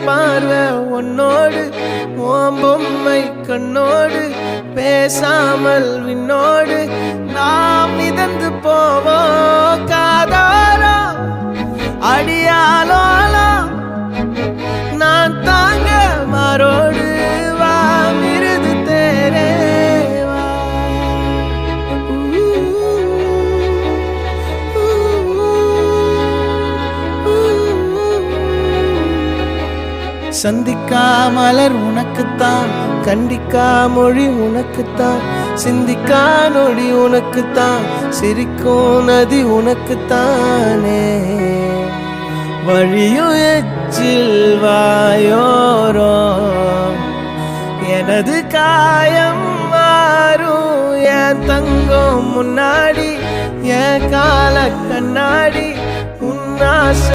பார்வை உன்னோடு ஓம் பொம்மை கண்ணோடு பேசாமல் விண்ணோடு நாம் மிதந்து போவோம் காதாரோ அடியாலோலோ நான் தாங்க மாறோடு வா மிருது தேரே வா சந்திக்கா மலர் உனக்குத்தான் கண்டிக்கா மொழி உனக்குத்தான் சிந்திக்கா நொடி உனக்குத்தான் சிரிக்கும் நதி உனக்குத்தானே வழியும் எச்சில் வாயோரோ எனது காயம் மாறும் என் தங்கம் முன்னாடி என் கால கண்ணாடி உன்னாசை